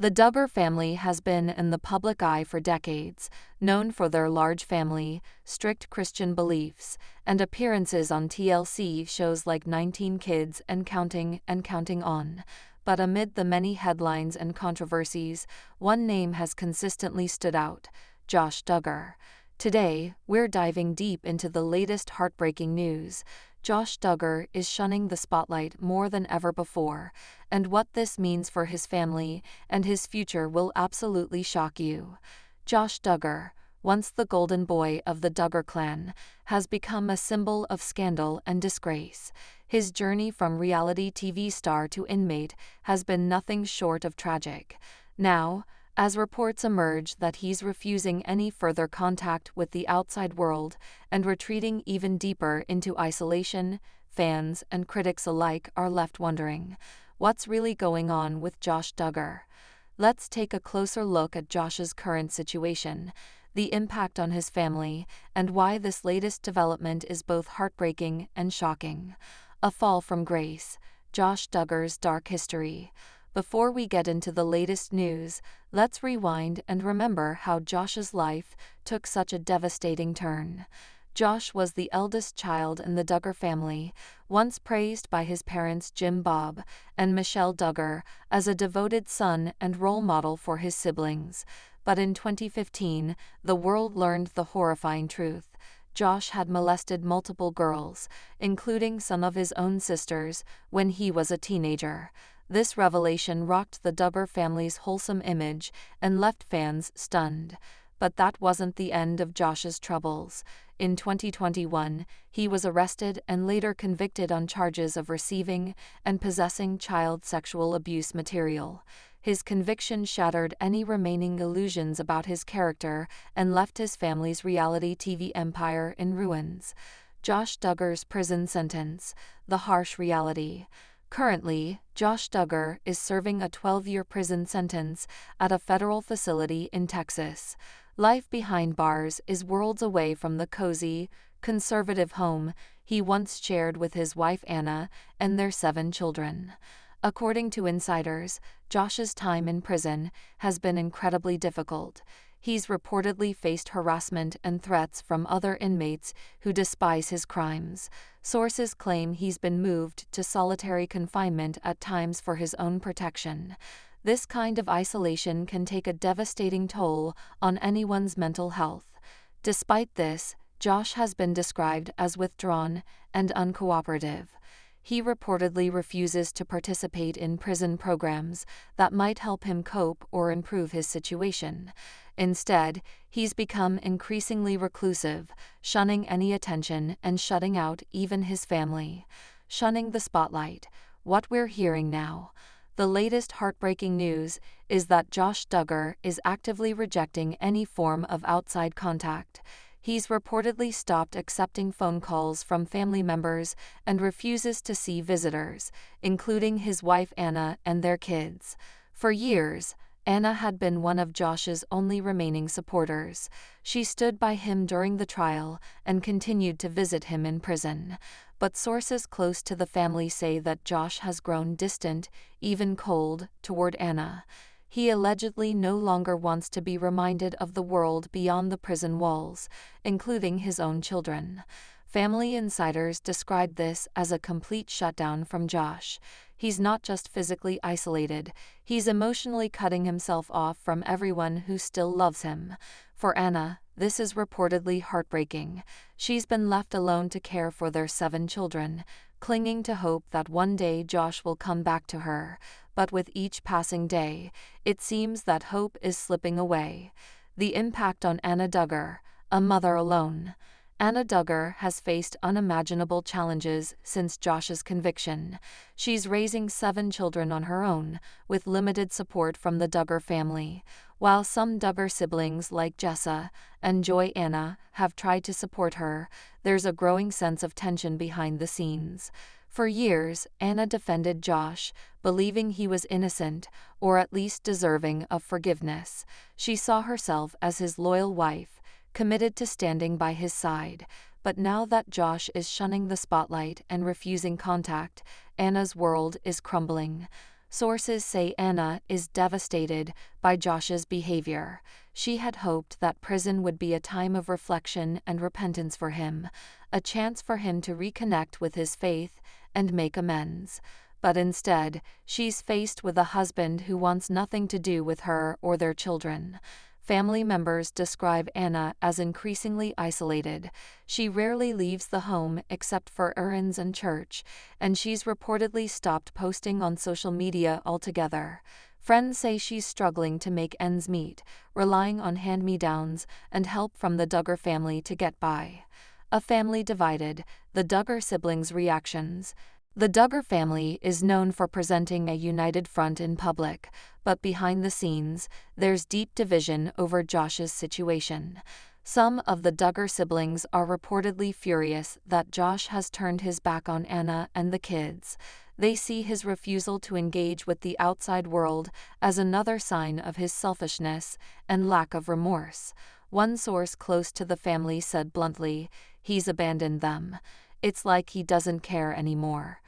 The Duggar family has been in the public eye for decades, known for their large family, strict Christian beliefs, and appearances on TLC shows like 19 Kids and Counting On. But amid the many headlines and controversies, one name has consistently stood out: Josh Duggar. Today, we're diving deep into the latest heartbreaking news. Josh Duggar is shunning the spotlight more than ever before, and what this means for his family and his future will absolutely shock you. Josh Duggar, once the golden boy of the Duggar clan, has become a symbol of scandal and disgrace. His journey from reality TV star to inmate has been nothing short of tragic. Now, as reports emerge that he's refusing any further contact with the outside world and retreating even deeper into isolation, fans and critics alike are left wondering, what's really going on with Josh Duggar? Let's take a closer look at Josh's current situation, the impact on his family, and why this latest development is both heartbreaking and shocking. A fall from grace: Josh Duggar's dark history. Before we get into the latest news, let's rewind and remember how Josh's life took such a devastating turn. Josh was the eldest child in the Duggar family, once praised by his parents Jim Bob and Michelle Duggar as a devoted son and role model for his siblings. But in 2015, the world learned the horrifying truth: Josh had molested multiple girls, including some of his own sisters, when he was a teenager. This revelation rocked the Duggar family's wholesome image and left fans stunned. But that wasn't the end of Josh's troubles. In 2021, he was arrested and later convicted on charges of receiving and possessing child sexual abuse material. His conviction shattered any remaining illusions about his character and left his family's reality TV empire in ruins. Josh Duggar's prison sentence: the harsh reality. Currently, Josh Duggar is serving a 12-year prison sentence at a federal facility in Texas. Life behind bars is worlds away from the cozy, conservative home he once shared with his wife Anna and their 7 children. According to insiders, Josh's time in prison has been incredibly difficult. He's reportedly faced harassment and threats from other inmates who despise his crimes. Sources claim he's been moved to solitary confinement at times for his own protection. This kind of isolation can take a devastating toll on anyone's mental health. Despite this, Josh has been described as withdrawn and uncooperative. He reportedly refuses to participate in prison programs that might help him cope or improve his situation. Instead, he's become increasingly reclusive, shunning any attention and shutting out even his family. Shunning the spotlight: what we're hearing now. The latest heartbreaking news is that Josh Duggar is actively rejecting any form of outside contact. He's reportedly stopped accepting phone calls from family members and refuses to see visitors, including his wife Anna and their kids. For years, Anna had been one of Josh's only remaining supporters. She stood by him during the trial and continued to visit him in prison. But sources close to the family say that Josh has grown distant, even cold, toward Anna. He allegedly no longer wants to be reminded of the world beyond the prison walls, including his own children. Family insiders described this as a complete shutdown from Josh. He's not just physically isolated, he's emotionally cutting himself off from everyone who still loves him. For Anna, this is reportedly heartbreaking. She's been left alone to care for their 7 children, clinging to hope that one day Josh will come back to her. But with each passing day, it seems that hope is slipping away. The impact on Anna Duggar, a mother alone. Anna Duggar has faced unimaginable challenges since Josh's conviction. She's raising 7 children on her own, with limited support from the Duggar family. While some Duggar siblings like Jessa and Joy Anna have tried to support her, there's a growing sense of tension behind the scenes. For years, Anna defended Josh, believing he was innocent, or at least deserving of forgiveness. She saw herself as his loyal wife, committed to standing by his side. But now that Josh is shunning the spotlight and refusing contact, Anna's world is crumbling. Sources say Anna is devastated by Josh's behavior. She had hoped that prison would be a time of reflection and repentance for him, a chance for him to reconnect with his faith and make amends. But instead, she's faced with a husband who wants nothing to do with her or their children. Family members describe Anna as increasingly isolated. She rarely leaves the home except for errands and church, and she's reportedly stopped posting on social media altogether. Friends say she's struggling to make ends meet, relying on hand-me-downs and help from the Duggar family to get by. A family divided, the Duggar siblings' reactions. The Duggar family is known for presenting a united front in public, but behind the scenes, there's deep division over Josh's situation. Some of the Duggar siblings are reportedly furious that Josh has turned his back on Anna and the kids. They see his refusal to engage with the outside world as another sign of his selfishness and lack of remorse. One source close to the family said bluntly, "He's abandoned them. It's like he doesn't care anymore."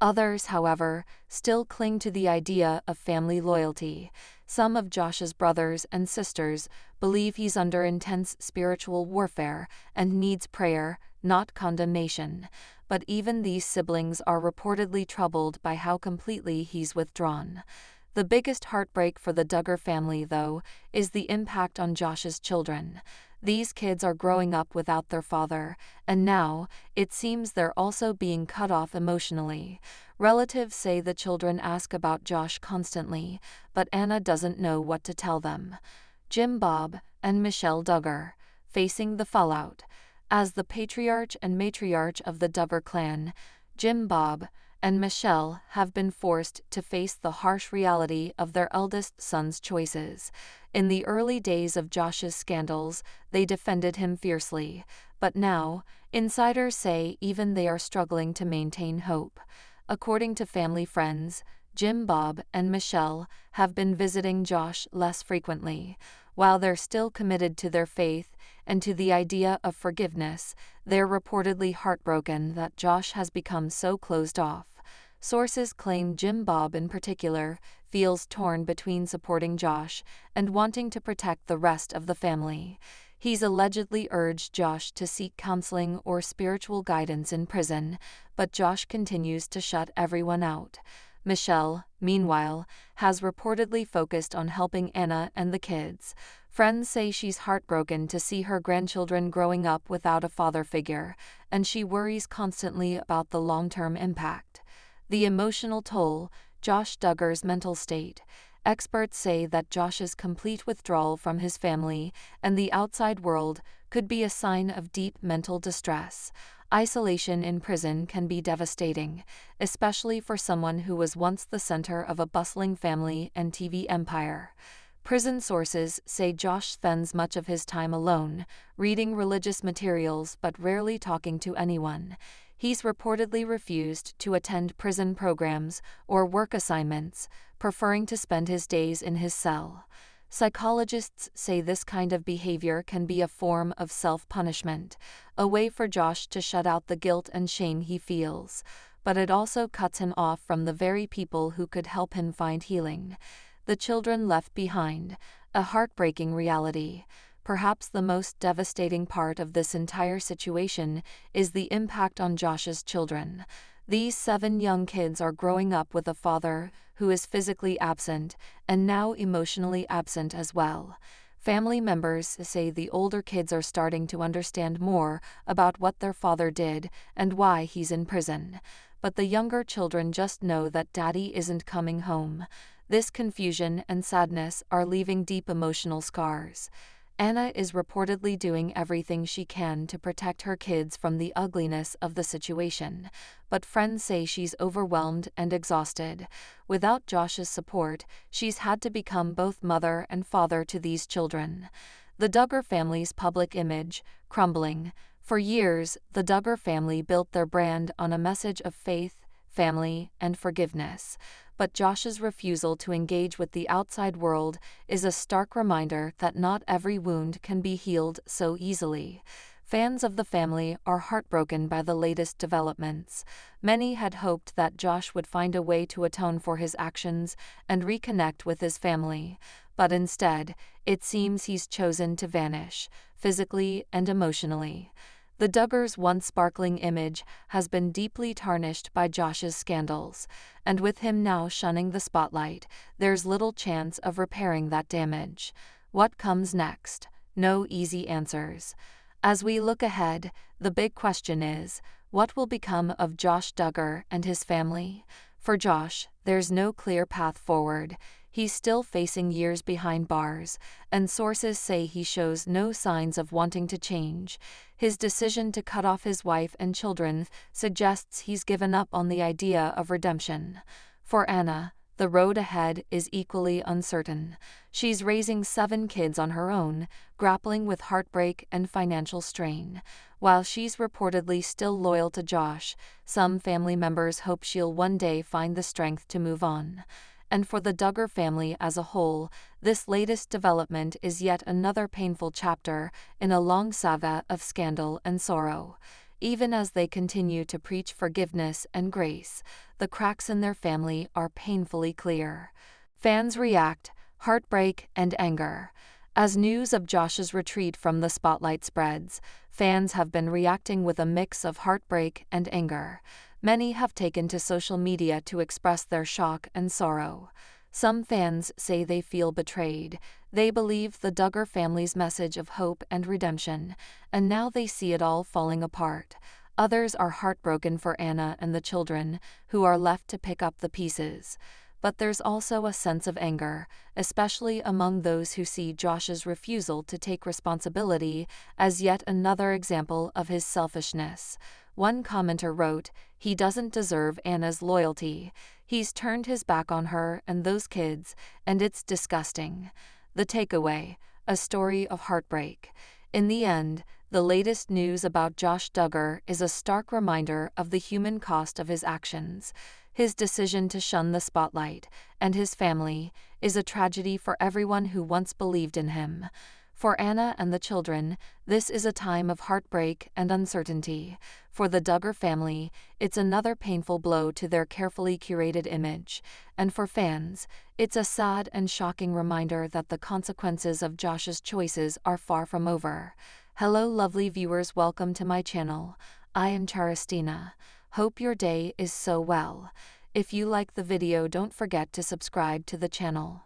Others, however, still cling to the idea of family loyalty. Some of Josh's brothers and sisters believe he's under intense spiritual warfare and needs prayer, not condemnation. But even these siblings are reportedly troubled by how completely he's withdrawn. The biggest heartbreak for the Duggar family, though, is the impact on Josh's children. These kids are growing up without their father, and now, it seems they're also being cut off emotionally. Relatives say the children ask about Josh constantly, but Anna doesn't know what to tell them. Jim Bob and Michelle Duggar, facing the fallout. As the patriarch and matriarch of the Duggar clan, Jim Bob and Michelle have been forced to face the harsh reality of their eldest son's choices. In the early days of Josh's scandals, they defended him fiercely, but now, insiders say even they are struggling to maintain hope. According to family friends, Jim Bob and Michelle have been visiting Josh less frequently. While they're still committed to their faith and to the idea of forgiveness, they're reportedly heartbroken that Josh has become so closed off. Sources claim Jim Bob in particular feels torn between supporting Josh and wanting to protect the rest of the family. He's allegedly urged Josh to seek counseling or spiritual guidance in prison, but Josh continues to shut everyone out. Michelle, meanwhile, has reportedly focused on helping Anna and the kids. Friends say she's heartbroken to see her grandchildren growing up without a father figure, and she worries constantly about the long-term impact. The emotional toll, Josh Duggar's mental state. Experts say that Josh's complete withdrawal from his family and the outside world could be a sign of deep mental distress. Isolation in prison can be devastating, especially for someone who was once the center of a bustling family and TV empire. Prison sources say Josh spends much of his time alone, reading religious materials but rarely talking to anyone. He's reportedly refused to attend prison programs or work assignments, preferring to spend his days in his cell. Psychologists say this kind of behavior can be a form of self-punishment, a way for Josh to shut out the guilt and shame he feels, but it also cuts him off from the very people who could help him find healing. The children left behind, a heartbreaking reality. Perhaps the most devastating part of this entire situation is the impact on Josh's children. These 7 young kids are growing up with a father who is physically absent and now emotionally absent as well. Family members say the older kids are starting to understand more about what their father did and why he's in prison. But the younger children just know that Daddy isn't coming home. This confusion and sadness are leaving deep emotional scars. Anna is reportedly doing everything she can to protect her kids from the ugliness of the situation, but friends say she's overwhelmed and exhausted. Without Josh's support, she's had to become both mother and father to these children. The Duggar family's public image, crumbling. For years, the Duggar family built their brand on a message of faith, family, and forgiveness. But Josh's refusal to engage with the outside world is a stark reminder that not every wound can be healed so easily. Fans of the family are heartbroken by the latest developments. Many had hoped that Josh would find a way to atone for his actions and reconnect with his family, but instead, it seems he's chosen to vanish, physically and emotionally. The Duggars' once sparkling image has been deeply tarnished by Josh's scandals, and with him now shunning the spotlight, there's little chance of repairing that damage. What comes next? No easy answers. As we look ahead, the big question is, what will become of Josh Duggar and his family? For Josh, there's no clear path forward. He's still facing years behind bars, and sources say he shows no signs of wanting to change. His decision to cut off his wife and children suggests he's given up on the idea of redemption. For Anna, the road ahead is equally uncertain. She's raising 7 kids on her own, grappling with heartbreak and financial strain. While she's reportedly still loyal to Josh, some family members hope she'll one day find the strength to move on. And for the Duggar family as a whole, this latest development is yet another painful chapter in a long saga of scandal and sorrow. Even as they continue to preach forgiveness and grace, the cracks in their family are painfully clear. Fans react, heartbreak and anger. As news of Josh's retreat from the spotlight spreads, fans have been reacting with a mix of heartbreak and anger. Many have taken to social media to express their shock and sorrow. Some fans say they feel betrayed. They believe the Duggar family's message of hope and redemption, and now they see it all falling apart. Others are heartbroken for Anna and the children, who are left to pick up the pieces. But there's also a sense of anger, especially among those who see Josh's refusal to take responsibility as yet another example of his selfishness. One commenter wrote, "He doesn't deserve Anna's loyalty. He's turned his back on her and those kids, and it's disgusting." The takeaway: a story of heartbreak. In the end, the latest news about Josh Duggar is a stark reminder of the human cost of his actions. His decision to shun the spotlight, and his family, is a tragedy for everyone who once believed in him. For Anna and the children, this is a time of heartbreak and uncertainty. For the Duggar family, it's another painful blow to their carefully curated image. And for fans, it's a sad and shocking reminder that the consequences of Josh's choices are far from over. Hello lovely viewers, welcome to my channel. I am Charistina. Hope your day is so well. If you like the video, don't forget to subscribe to the channel.